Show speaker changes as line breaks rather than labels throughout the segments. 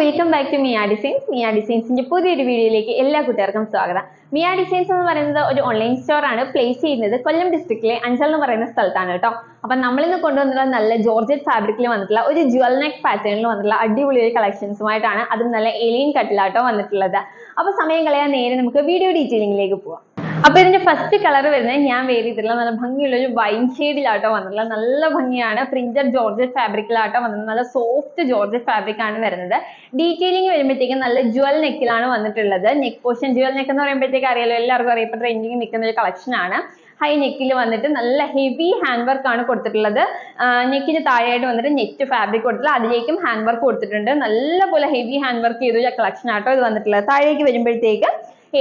Welcome back to Mia Designs. Mia ഡിസൈൻസിന്റെ പുതിയൊരു വീഡിയോയിലേക്ക് എല്ലാ കൂട്ടുകാർക്കും സ്വാഗതം. മിയ ഡിസൈൻസ് എന്ന് പറയുന്നത് ഒരു ഓൺലൈൻ സ്റ്റോർ ആണ്. പ്ലേസ് ചെയ്യുന്നത് കൊല്ലം ഡിസ്ട്രിക്റ്റിലെ അഞ്ചൽ എന്ന് പറയുന്ന സ്ഥലത്താണ് കേട്ടോ. അപ്പൊ നമ്മളിന്ന് കൊണ്ടുവന്നിട്ടുള്ള നല്ല ജോർജറ്റ് ഫാബ്രിക്കിൽ വന്നിട്ടുള്ള ഒരു ജ്വൽ നെക്ക് പാറ്റേണിൽ വന്നിട്ടുള്ള അടിപൊളി ഒരു കളക്ഷൻസുമായിട്ടാണ്, അതും നല്ല എലിയൻ കട്ടിലാട്ടോ വന്നിട്ടുള്ളത്. അപ്പൊ സമയം കളയാൻ നേരെ നമുക്ക് വീഡിയോ ഡീറ്റെയിലിംഗിലേക്ക് പോവാം. അപ്പൊ ഇതിന്റെ ഫസ്റ്റ് കളർ വരുന്നത് ഞാൻ വേറെ ചെയ്തിട്ടുള്ള നല്ല ഭംഗിയുള്ള ഒരു വൈൻ ഷെയ്ഡിലാട്ടോ വന്നിട്ടുള്ളത്. നല്ല ഭംഗിയാണ്. പ്രിന്റഡ് ജോർജറ്റ് ഫാബ്രിക്കിലാട്ടോ വന്നത്. നല്ല സോഫ്റ്റ് ജോർജറ്റ് ഫാബ്രിക് ആണ് വരുന്നത്. ഡീറ്റെയിലിംഗ് വരുമ്പോഴത്തേക്കും നല്ല ജ്വൽ നെക്കിലാണ് വന്നിട്ടുള്ളത്. നെക്ക് പോർഷൻ ജ്വൽ നെക്ക് എന്ന് പറയുമ്പോഴത്തേക്ക് അറിയാലോ, എല്ലാവർക്കും അറിയാം, ഇപ്പൊ ട്രെൻഡിങ് നിൽക്കുന്ന ഒരു കളക്ഷൻ ആണ്. ഹൈ നെക്കിൽ വന്നിട്ട് നല്ല ഹെവി ഹാൻഡ് വർക്ക് ആണ് കൊടുത്തിട്ടുള്ളത്. നെക്കിന് താഴെയായിട്ട് വന്നിട്ട് നെറ്റ് ഫാബ്രിക് കൊടുത്തിട്ടുള്ള അതിലേക്കും ഹാൻഡ് വർക്ക് കൊടുത്തിട്ടുണ്ട്. നല്ലപോലെ ഹെവി ഹാൻഡ് വർക്ക് ചെയ്ത കളക്ഷൻ ആട്ടോ ഇത് വന്നിട്ടുള്ളത്. താഴേക്ക് വരുമ്പോഴത്തേക്ക്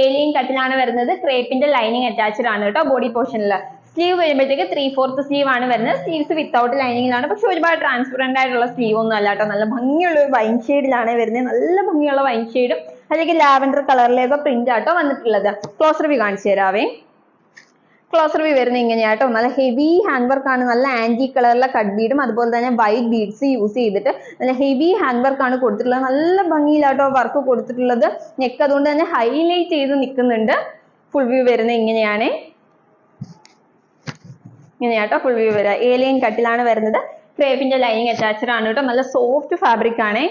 ഏലിയൻ കട്ടിലാണ് വരുന്നത്. ക്രേപ്പിന്റെ ലൈനിങ് അറ്റാച്ച്ഡ് ആണ് കേട്ടോ ബോഡി പോർഷനിൽ. സ്ലീവ് വരുമ്പോഴത്തേക്ക് 3/4 സ്ലീവ് ആണ് വരുന്നത്. സ്ലീവ്സ് വിത്തൗട്ട് ലൈനിങ്ങിലാണ്, പക്ഷെ ഒരുപാട് ട്രാൻസ്പെറന്റ് ആയിട്ടുള്ള സ്ലീവ് ഒന്നും അല്ല കേട്ടോ. നല്ല ഭംഗിയുള്ള ഒരു വൈൻ ഷെയ്ഡിലാണ് വരുന്നത്. നല്ല ഭംഗിയുള്ള വൈൻ ഷെയ്ഡും അതിലേക്ക് ലാവൻഡർ കളറിലേക്ക് പ്രിന്റ് ആട്ടോ വന്നിട്ടുള്ളത്. ക്ലോസർ വ്യൂ കാണിച്ചു തരാവേ. ക്ലോസർ വ്യൂ വരുന്നത് ഇങ്ങനെയാട്ടോ. നല്ല ഹെവി ഹാൻഡ് വർക്ക് ആണ്. നല്ല ആന്റി കളറിലെ കട്ട് ബീഡും അതുപോലെ തന്നെ വൈറ്റ് ബീഡ്സ് യൂസ് ചെയ്തിട്ട് നല്ല ഹെവി ഹാൻഡ് വർക്ക് ആണ് കൊടുത്തിട്ടുള്ളത്. നല്ല ഭംഗിയിലാട്ടോ വർക്ക് കൊടുത്തിട്ടുള്ളത്. നെക്ക് അതുകൊണ്ട് തന്നെ ഹൈലൈറ്റ് ചെയ്ത് നിൽക്കുന്നുണ്ട്. ഫുൾ വ്യൂ വരുന്നത് ഇങ്ങനെയാണ്. ഇങ്ങനെയാട്ടോ ഫുൾ വ്യൂ വരിക. ഏലിയൻ കട്ടിലാണ് വരുന്നത്. ക്രേപ്പിന്റെ ലൈനിങ് അറ്റാച്ച്ഡ് ആണ് കേട്ടോ. നല്ല സോഫ്റ്റ് ഫാബ്രിക് ആണ്.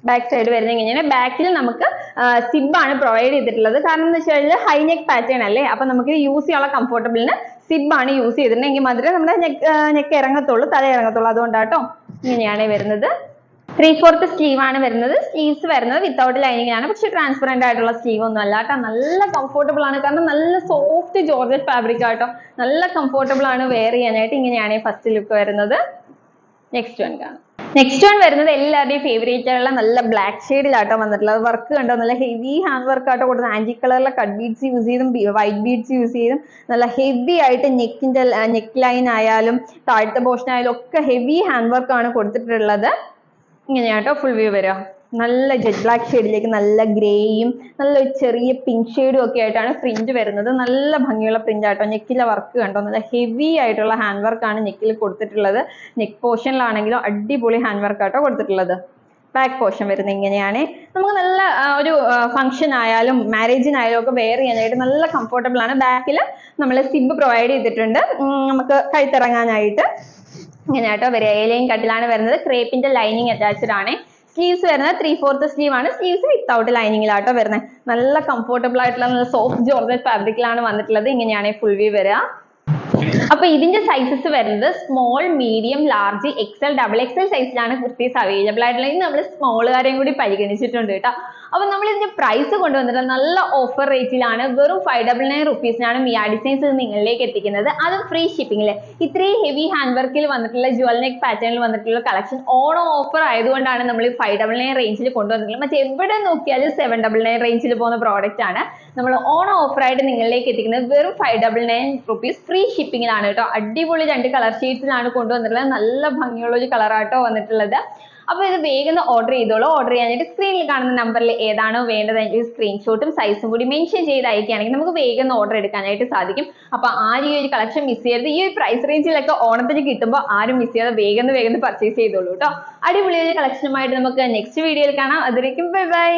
ബാക്ക് സൈഡ് വരുന്നത് ഇങ്ങനെയാണ്. ബാക്കിൽ നമുക്ക് സിബ് ആണ് പ്രൊവൈഡ് ചെയ്തിട്ടുള്ളത്. കാരണം എന്ന് വെച്ച് കഴിഞ്ഞാൽ ഹൈ നെക്ക് പാറ്റേൺ അല്ലേ, അപ്പൊ നമുക്ക് യൂസ് ചെയ്യാനുള്ള കംഫർട്ടബിളിന് സിബ് ആണ് യൂസ് ചെയ്തിട്ടുണ്ടെങ്കിൽ മാത്രമേ നമ്മുടെ നെക്ക് ഇറങ്ങത്തുള്ളൂ, തല ഇറങ്ങത്തുള്ളൂ. അതുകൊണ്ടാട്ടോ ഇങ്ങനെയാണ് വരുന്നത്. 3/4 സ്ലീവ് ആണ് വരുന്നത്. സ്ലീവ്സ് വരുന്നത് വിത്തൗട്ട് ലൈനിങ് ആണ്, പക്ഷെ ട്രാൻസ്പെറന്റ് ആയിട്ടുള്ള സ്ലീവ് ഒന്നും അല്ല കേട്ടോ. നല്ല കംഫർട്ടബിൾ ആണ്, കാരണം നല്ല സോഫ്റ്റ് ജോർജറ്റ് ഫാബ്രിക് ആട്ടോ. നല്ല കംഫർട്ടബിൾ ആണ് വെയർ ചെയ്യാനായിട്ട്. ഇങ്ങനെയാണ് ഫസ്റ്റ് ലുക്ക് വരുന്നത്. നെക്സ്റ്റ് വൺ കാണാം. നെക്സ്റ്റ് വൺ വരുന്നത് എല്ലാവരുടെയും ഫേവറേറ്റ് ആയിട്ടുള്ള നല്ല ബ്ലാക്ക് ഷെയ്ഡിലാട്ടോ വന്നിട്ടുള്ളത്. വർക്ക് കണ്ടോ, നല്ല ഹെവി ഹാൻഡ് വർക്ക് ആട്ടോ കൊടുത്തത്. ആന്റി കളറിലെ കട്ട് ബീഡ്സ് യൂസ് ചെയ്തും വൈറ്റ് ബീഡ്സ് യൂസ് ചെയ്തും നല്ല ഹെവി ആയിട്ട് നെക്കിന്റെ നെക്ക് ലൈൻ ആയാലും താഴത്തെ പോർഷൻ ആയാലും ഒക്കെ ഹെവി ഹാൻഡ് വർക്ക് ആണ് കൊടുത്തിട്ടുള്ളത്. ഇങ്ങനെയാട്ടോ ഫുൾ വ്യൂ വരിക. നല്ല ജെറ്റ് ബ്ലാക്ക് ഷെയ്ഡിലേക്ക് നല്ല ഗ്രേയും നല്ല ചെറിയ പിങ്ക് ഷെയ്ഡും ഒക്കെ ആയിട്ടാണ് പ്രിന്റ് വരുന്നത്. നല്ല ഭംഗിയുള്ള പ്രിന്റ് ആട്ടോ. നെക്കിലെ വർക്ക് കണ്ടോ, നല്ല ഹെവി ആയിട്ടുള്ള ഹാൻഡ് വർക്ക് ആണ് നെക്കിൽ കൊടുത്തിട്ടുള്ളത്. നെക്ക് പോർഷനിലാണെങ്കിലും അടിപൊളി ഹാൻഡ് വർക്ക് ആട്ടോ കൊടുത്തിട്ടുള്ളത്. ബാക്ക് പോർഷൻ വരുന്നത് ഇങ്ങനെയാണ്. നമുക്ക് നല്ല ഒരു ഫംഗ്ഷൻ ആയാലും മാരേജിനായാലും ഒക്കെ വെയർ ചെയ്യാനായിട്ട് നല്ല കംഫർട്ടബിൾ ആണ്. ബാക്കിൽ നമ്മൾ സിബ് പ്രൊവൈഡ് ചെയ്തിട്ടുണ്ട് നമുക്ക് കഴുത്തിറങ്ങാനായിട്ട്. ഇങ്ങനെയാട്ടോ വരിക. ഏലിയൻ കട്ടിലാണ് വരുന്നത്. ക്രേപ്പിന്റെ ലൈനിങ് അറ്റാച്ച്ഡ് ആണ്. സ്ലീവ്സ് വരുന്നത് 3/4 സ്ലീവ് ആണ്. സ്ലീവ്സ് വിത്തൗട്ട് ലൈനിങ്ങിലാട്ടോ വരുന്നത്. നല്ല കംഫർട്ടബിൾ ആയിട്ടുള്ള നല്ല സോഫ്റ്റ് ജോർജറ്റ് ഫാബ്രിക്കിലാണ് വന്നിട്ടുള്ളത്. ഇങ്ങനെയാണ് ഫുൾ വ്യൂ വരിക. അപ്പൊ ഇതിന്റെ സൈസസ് വരുന്നത് small, medium, large, XL, XXL സൈസിലാണ് കുർത്തീസ് അവൈലബിൾ ആയിട്ടുള്ളത്. ഇത് നമ്മൾ സ്മോളുകാരെയും കൂടി പരിഗണിച്ചിട്ടുണ്ട് കേട്ടോ. അപ്പൊ നമ്മൾ ഇതിന്റെ പ്രൈസ് കൊണ്ടുവന്നിട്ട് നല്ല ഓഫർ റേറ്റിലാണ്. വെറും 599 റുപ്പീസിനാണ് മിയ ഡിസൈൻസ് നിങ്ങളിലേക്ക് എത്തിക്കുന്നത്. അതും ഫ്രീ ഷിപ്പിംഗില്. ഇത്രയും ഹെവി ഹാൻഡ് വർക്കിൽ വന്നിട്ടുള്ള ജ്വൽ നെക്ക് പാറ്റേണിൽ വന്നിട്ടുള്ള കളക്ഷൻ ഓണം ഓഫർ ആയതുകൊണ്ടാണ് നമ്മൾ 599 റേഞ്ചിൽ കൊണ്ടുവന്നിട്ടുള്ളത്. മറ്റേ എവിടെ നോക്കിയാലും 799 റേഞ്ചിൽ പോകുന്ന പ്രോഡക്റ്റ് ആണ് നമ്മൾ ഓണം ഓഫർ ആയിട്ട് നിങ്ങളിലേക്ക് എത്തിക്കുന്നത്. വെറും 599 റുപ്പീസ് ഫ്രീ ഷിപ്പിംഗിലാണ് കേട്ടോ. അടിപൊളി 2 കളർ ഷീറ്റ്സിലാണ് കൊണ്ടുവന്നിട്ടുള്ളത്. നല്ല ഭംഗിയുള്ള ഒരു കളറാട്ടോ വന്നിട്ടുള്ളത്. അപ്പൊ ഇത് വേഗം ഓർഡർ ചെയ്തോളൂ. ഓർഡർ ചെയ്യാനായിട്ട് സ്ക്രീനിൽ കാണുന്ന നമ്പറിൽ ഏതാണോ വേണ്ടതെങ്കിൽ സ്ക്രീൻഷോട്ടും സൈസും കൂടി മെൻഷൻ ചെയ്ത് അയക്കുകയാണെങ്കിൽ നമുക്ക് വേഗം ഓർഡർ എടുക്കാനായിട്ട് സാധിക്കും. അപ്പൊ ആരും ഈ ഒരു കളക്ഷൻ മിസ് ചെയ്യരുത്. ഈ ഒരു പ്രൈസ് റേഞ്ചിലൊക്കെ ഓണത്തിന് കിട്ടുമ്പോൾ ആരും മിസ് ചെയ്യാതെ വേഗം പർച്ചേസ് ചെയ്തോളൂ കേട്ടോ. അടിപൊളി ഒരു കളക്ഷനുമായിട്ട് നമുക്ക് നെക്സ്റ്റ് വീഡിയോയിൽ കാണാം. അതുവരേക്കും ബൈ ബൈ.